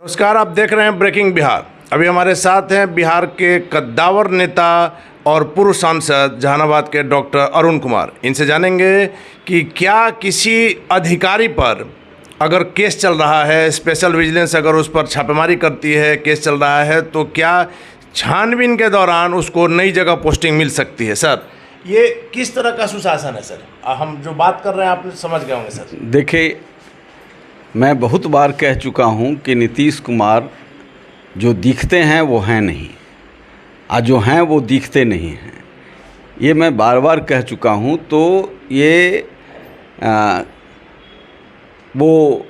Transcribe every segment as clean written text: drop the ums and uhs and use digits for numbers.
नमस्कार, आप देख रहे हैं ब्रेकिंग बिहार। अभी हमारे साथ हैं बिहार के कद्दावर नेता और पूर्व सांसद जहानाबाद के डॉक्टर अरुण कुमार। इनसे जानेंगे कि क्या किसी अधिकारी पर अगर केस चल रहा है, स्पेशल विजिलेंस अगर उस पर छापेमारी करती है, केस चल रहा है, तो क्या छानबीन के दौरान उसको नई जगह पोस्टिंग मिल सकती है? सर, ये किस तरह का सुशासन है? सर, हम जो बात कर रहे हैं आप समझ गए होंगे। सर देखिए, मैं बहुत बार कह चुका हूं कि नीतीश कुमार जो दिखते हैं वो हैं नहीं, और जो हैं वो दिखते नहीं हैं। ये मैं बार बार कह चुका हूं। तो ये वो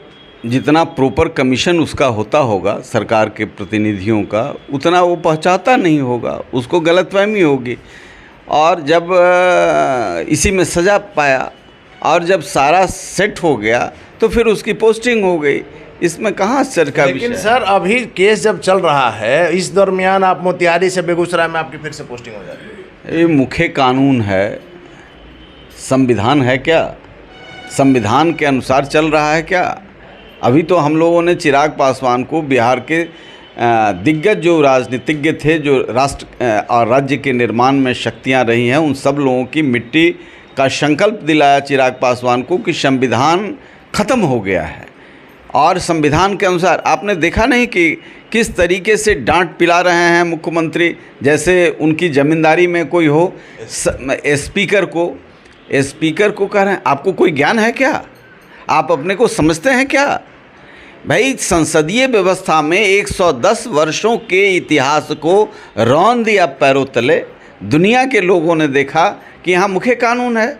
जितना प्रॉपर कमीशन उसका होता होगा सरकार के प्रतिनिधियों का, उतना वो पहुंचाता नहीं होगा, उसको गलतफहमी होगी। और जब इसी में सज़ा पाया और जब सारा सेट हो गया तो फिर उसकी पोस्टिंग हो गई। इसमें कहाँ आश्चर्य का विषय? लेकिन सर, अभी केस जब चल रहा है, इस दरमियान आप मोतिहारी से बेगूसराय में आपकी फिर से पोस्टिंग हो जाती है। ये मुख्य कानून है, संविधान है क्या? संविधान के अनुसार चल रहा है क्या? अभी तो हम लोगों ने चिराग पासवान को, बिहार के दिग्गज जो राजनीतिज्ञ थे, जो राष्ट्र और राज्य के निर्माण में शक्तियां रही हैं, उन सब लोगों की मिट्टी का संकल्प दिलाया चिराग पासवान को कि संविधान ख़त्म हो गया है। और संविधान के अनुसार आपने देखा नहीं कि किस तरीके से डांट पिला रहे हैं मुख्यमंत्री, जैसे उनकी ज़मींदारी में कोई हो। स्पीकर को कह रहे हैं, आपको कोई ज्ञान है क्या? आप अपने को समझते हैं क्या? भाई, संसदीय व्यवस्था में 110 वर्षों के इतिहास को रौंद दिया पैरों तले। दुनिया के लोगों ने देखा कि यहाँ मुख्य कानून है।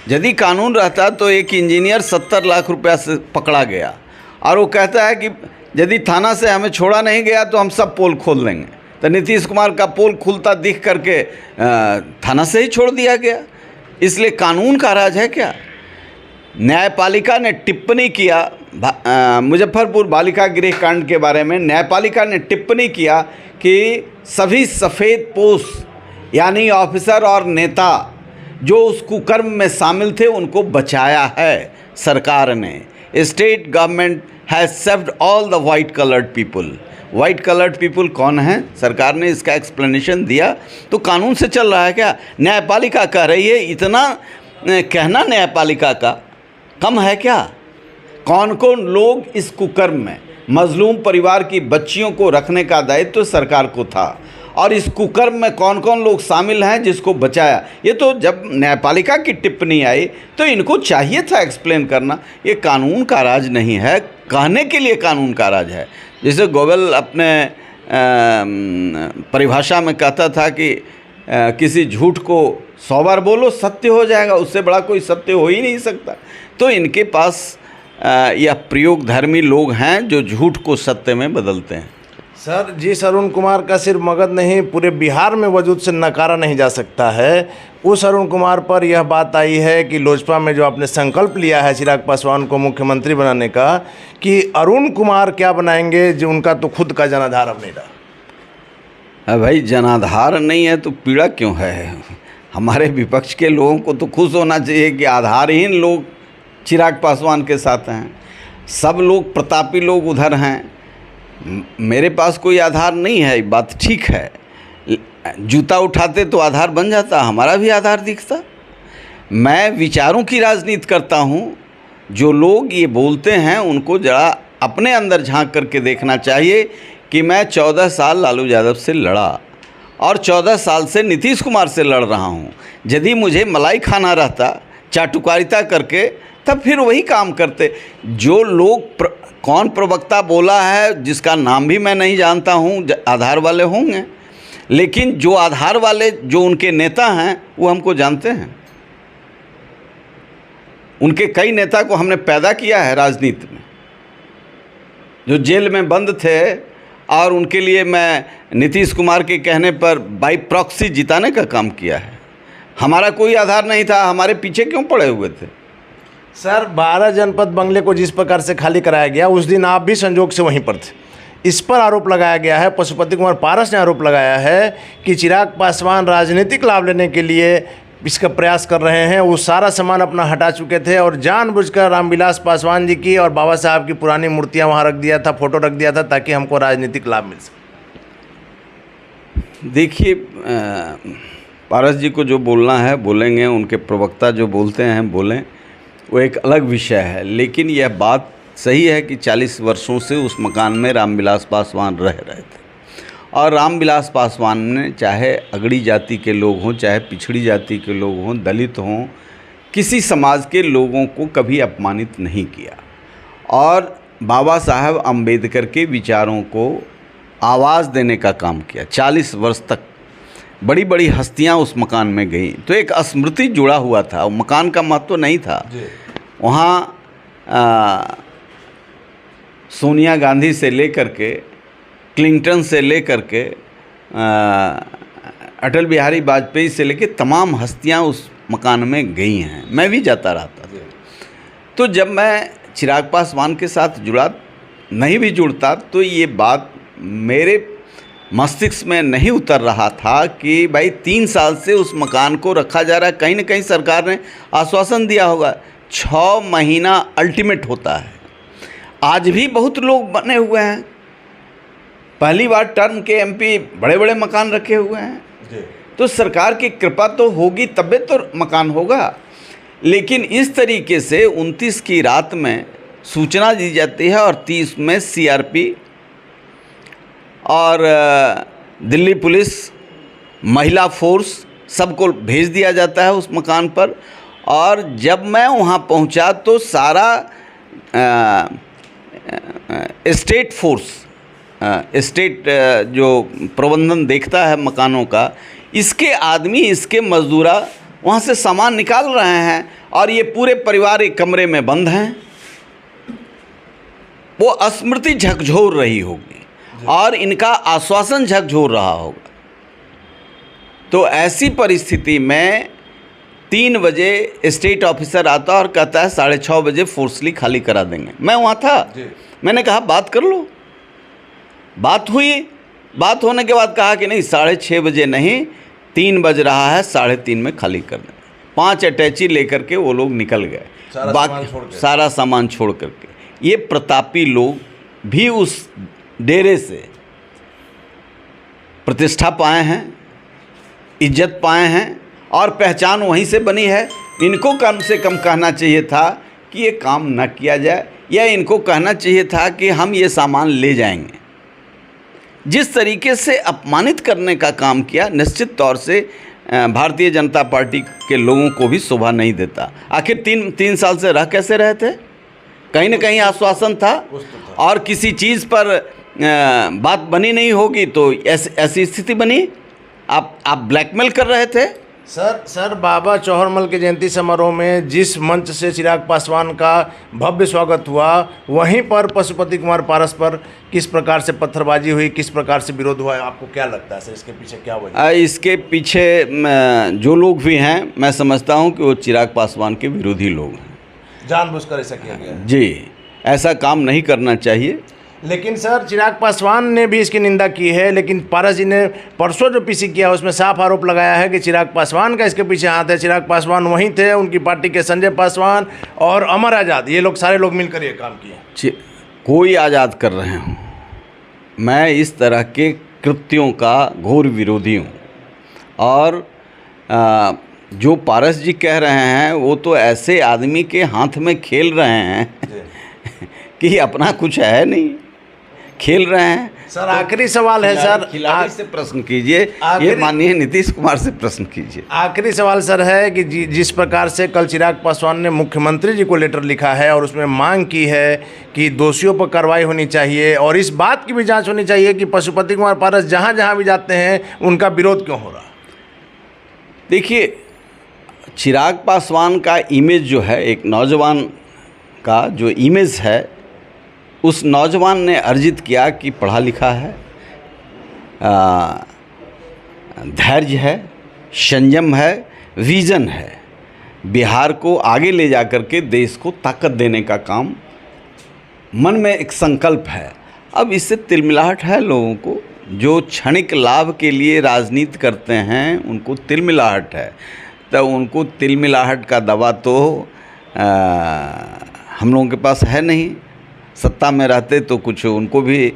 यदि कानून रहता तो एक इंजीनियर 70 लाख रुपया से पकड़ा गया और वो कहता है कि यदि थाना से हमें छोड़ा नहीं गया तो हम सब पोल खोल देंगे। तो नीतीश कुमार का पोल खुलता दिख करके थाना से ही छोड़ दिया गया। इसलिए कानून का राज है क्या? न्यायपालिका ने टिप्पणी किया मुजफ्फरपुर बालिका गृह कांड के बारे में। न्यायपालिका ने टिप्पणी किया कि सभी सफ़ेद पोश यानी ऑफिसर और नेता जो उस कुकर्म में शामिल थे उनको बचाया है सरकार ने। State government has saved all the white coloured people. White coloured people कौन है? सरकार ने इसका एक्सप्लेनेशन दिया। तो कानून से चल रहा है क्या? न्यायपालिका कह रही है। इतना कहना न्यायपालिका का कम है क्या? कौन कौन लोग इस कुकर्म में, मजलूम परिवार की बच्चियों को रखने का दायित्व तो सरकार को था, और इस कुकर्म में कौन कौन लोग शामिल हैं जिसको बचाया? ये तो जब न्यायपालिका की टिप्पणी आई तो इनको चाहिए था एक्सप्लेन करना। ये कानून का राज नहीं है, कहने के लिए कानून का राज है। जैसे गोवेल अपने परिभाषा में कहता था कि किसी झूठ को 100 बार बोलो सत्य हो जाएगा, उससे बड़ा कोई सत्य हो ही नहीं सकता। तो इनके पास यह प्रयोगधर्मी लोग हैं जो झूठ को सत्य में बदलते हैं। सर जी, अरुण कुमार का सिर्फ मगध नहीं, पूरे बिहार में वजूद से नकारा नहीं जा सकता है। उस अरुण कुमार पर यह बात आई है कि लोजपा में जो आपने संकल्प लिया है चिराग पासवान को मुख्यमंत्री बनाने का, कि अरुण कुमार क्या बनाएंगे, जो उनका तो खुद का जनाधार अब नहीं रहा। भाई, जनाधार नहीं है तो पीड़ा क्यों है? हमारे विपक्ष के लोगों को तो खुश होना चाहिए कि आधारहीन लोग चिराग पासवान के साथ हैं। सब लोग प्रतापी लोग उधर हैं। मेरे पास कोई आधार नहीं है, बात ठीक है। जूता उठाते तो आधार बन जाता, हमारा भी आधार दिखता। मैं विचारों की राजनीति करता हूँ। जो लोग ये बोलते हैं उनको जरा अपने अंदर झांक करके देखना चाहिए कि मैं 14 साल लालू यादव से लड़ा और 14 साल से नीतीश कुमार से लड़ रहा हूँ। यदि मुझे मलाई खाना रहता चाटुकारिता करके, तब फिर वही काम करते। जो लोग कौन प्रवक्ता बोला है जिसका नाम भी मैं नहीं जानता हूँ, आधार वाले होंगे, लेकिन जो आधार वाले जो उनके नेता हैं वो हमको जानते हैं। उनके कई नेता को हमने पैदा किया है राजनीति में, जो जेल में बंद थे, और उनके लिए मैं नीतीश कुमार के कहने पर बाई प्रॉक्सी जिताने का काम किया है। हमारा कोई आधार नहीं था, हमारे पीछे क्यों पड़े हुए थे? सर, 12 जनपद बंगले को जिस प्रकार से खाली कराया गया, उस दिन आप भी संजोग से वहीं पर थे। इस पर आरोप लगाया गया है, पशुपति कुमार पारस ने आरोप लगाया है कि चिराग पासवान राजनीतिक लाभ लेने के लिए इसका प्रयास कर रहे हैं, वो सारा सामान अपना हटा चुके थे और जानबूझकर रामविलास पासवान जी की और बाबा साहब की पुरानी मूर्तियां वहां रख दिया था, फोटो रख दिया था, ताकि हमको राजनीतिक लाभ मिल सके। देखिए, पारस जी को जो बोलना है बोलेंगे, उनके प्रवक्ता जो बोलते हैं बोलें, वो एक अलग विषय है। लेकिन यह बात सही है कि 40 वर्षों से उस मकान में रामविलास पासवान रह रहे थे और रामविलास पासवान ने, चाहे अगड़ी जाति के लोग हों, चाहे पिछड़ी जाति के लोग हों, दलित हों, किसी समाज के लोगों को कभी अपमानित नहीं किया और बाबा साहब अम्बेडकर के विचारों को आवाज़ देने का काम किया। 40 वर्ष तक बड़ी बड़ी हस्तियां उस मकान में गई, तो एक स्मृति जुड़ा हुआ था। वो मकान का महत्व नहीं था। वहाँ सोनिया गांधी से लेकर के, क्लिंटन से लेकर के, अटल बिहारी वाजपेयी से लेकर तमाम हस्तियां उस मकान में गई हैं। मैं भी जाता रहता था। तो जब मैं चिराग पासवान के साथ जुड़ा, नहीं भी जुड़ता, तो ये बात मेरे मस्तिष्क में नहीं उतर रहा था कि भाई 3 साल से उस मकान को रखा जा रहा है। कहीं ना कहीं सरकार ने आश्वासन दिया होगा, 6 महीना अल्टीमेट होता है। आज भी बहुत लोग बने हुए हैं, पहली बार टर्म के एमपी बड़े बड़े मकान रखे हुए हैं। तो सरकार की कृपा तो होगी, तबे तो मकान होगा। लेकिन इस तरीके से 29 की रात में सूचना दी जाती है और 30 में सीआरपी और दिल्ली पुलिस, महिला फोर्स, सबको भेज दिया जाता है उस मकान पर। और जब मैं वहाँ पहुँचा तो सारा स्टेट फोर्स, स्टेट जो प्रबंधन देखता है मकानों का, इसके आदमी, इसके मजदूरा वहाँ से सामान निकाल रहे हैं और ये पूरे परिवार एक कमरे में बंद हैं। वो स्मृति झकझोर रही होगी और इनका आश्वासन झकझोर रहा होगा। तो ऐसी परिस्थिति में 3 बजे स्टेट ऑफिसर आता और कहता है 6:30 बजे फोर्सली खाली करा देंगे। मैं वहाँ था, मैंने कहा बात कर लो। बात हुई, बात होने के बाद कहा कि नहीं, 6:30 बजे नहीं, 3 बज रहा है, 3:30 में खाली कर देंगे। 5 अटैची लेकर के वो लोग निकल गए, सारा सामान छोड़ करके। ये प्रतापी लोग भी उस डेरे से प्रतिष्ठा पाए हैं, इज्जत पाए हैं और पहचान वहीं से बनी है। इनको कम से कम कहना चाहिए था कि ये काम न किया जाए, या इनको कहना चाहिए था कि हम ये सामान ले जाएंगे। जिस तरीके से अपमानित करने का काम किया, निश्चित तौर से भारतीय जनता पार्टी के लोगों को भी शोभा नहीं देता। आखिर 3 साल से रह कैसे रहे थे? कहीं ना कहीं आश्वासन था और किसी चीज़ पर बात बनी नहीं होगी तो ऐसी स्थिति बनी। आप ब्लैकमेल कर रहे थे। सर बाबा चौहरमल के जयंती समारोह में जिस मंच से चिराग पासवान का भव्य स्वागत हुआ, वहीं पर पशुपति कुमार पारस पर किस प्रकार से पत्थरबाजी हुई, किस प्रकार से विरोध हुआ, आपको क्या लगता है सर, इसके पीछे क्या वजह? इसके पीछे जो लोग भी हैं, मैं समझता हूं कि वो चिराग पासवान के विरोधी लोग हैं। जानबूझकर ऐसा किया गया? जी, ऐसा काम नहीं करना चाहिए। लेकिन सर चिराग पासवान ने भी इसकी निंदा की है, लेकिन पारस जी ने परसों जो पीसी किया उसमें साफ आरोप लगाया है कि चिराग पासवान का इसके पीछे हाथ है। चिराग पासवान वहीं थे, उनकी पार्टी के संजय पासवान और अमर आज़ाद, ये लोग सारे लोग मिलकर ये काम किए। कोई आज़ाद कर रहे हों, मैं इस तरह के कृत्यों का घोर विरोधी हूँ। और जो पारस जी कह रहे हैं वो तो ऐसे आदमी के हाथ में खेल रहे हैं कि अपना कुछ है नहीं, खेल रहे हैं। सर आखिरी सवाल है सर, खिलाड़ी से प्रश्न कीजिए, ये माननीय नीतीश कुमार से प्रश्न कीजिए। आखिरी सवाल सर है कि जिस प्रकार से कल चिराग पासवान ने मुख्यमंत्री जी को लेटर लिखा है और उसमें मांग की है कि दोषियों पर कार्रवाई होनी चाहिए और इस बात की भी जांच होनी चाहिए कि पशुपति कुमार पारस जहां जहां भी जाते हैं उनका विरोध क्यों हो रहा। देखिए, चिराग पासवान का इमेज जो है, एक नौजवान का जो इमेज है, उस नौजवान ने अर्जित किया कि पढ़ा लिखा है, धैर्य है, संयम है, विज़न है, बिहार को आगे ले जा कर के देश को ताकत देने का काम मन में एक संकल्प है। अब इससे तिलमिलाहट है लोगों को, जो क्षणिक लाभ के लिए राजनीति करते हैं उनको तिलमिलाहट है। तो उनको तिलमिलाहट का दवा तो हम लोगों के पास है नहीं। सत्ता में रहते तो कुछ उनको भी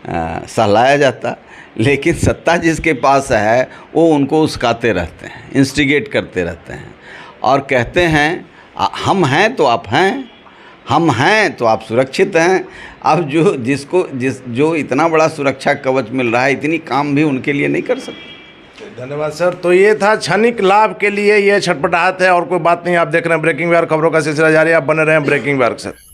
सहलाया जाता, लेकिन सत्ता जिसके पास है वो उनको उस्काते रहते हैं, इंस्टिगेट करते रहते हैं और कहते हैं हम हैं तो आप हैं, हम हैं तो आप सुरक्षित हैं। अब जो इतना बड़ा सुरक्षा कवच मिल रहा है, इतनी काम भी उनके लिए नहीं कर सकते। धन्यवाद सर। तो ये था क्षणिक लाभ के लिए ये छटपटाहट है और कोई बात नहीं। आप देख रहे हैं ब्रेकिंग बिहार, खबरों का सिलसिला जारी है, आप बने रहे हैं ब्रेकिंग बिहार के साथ।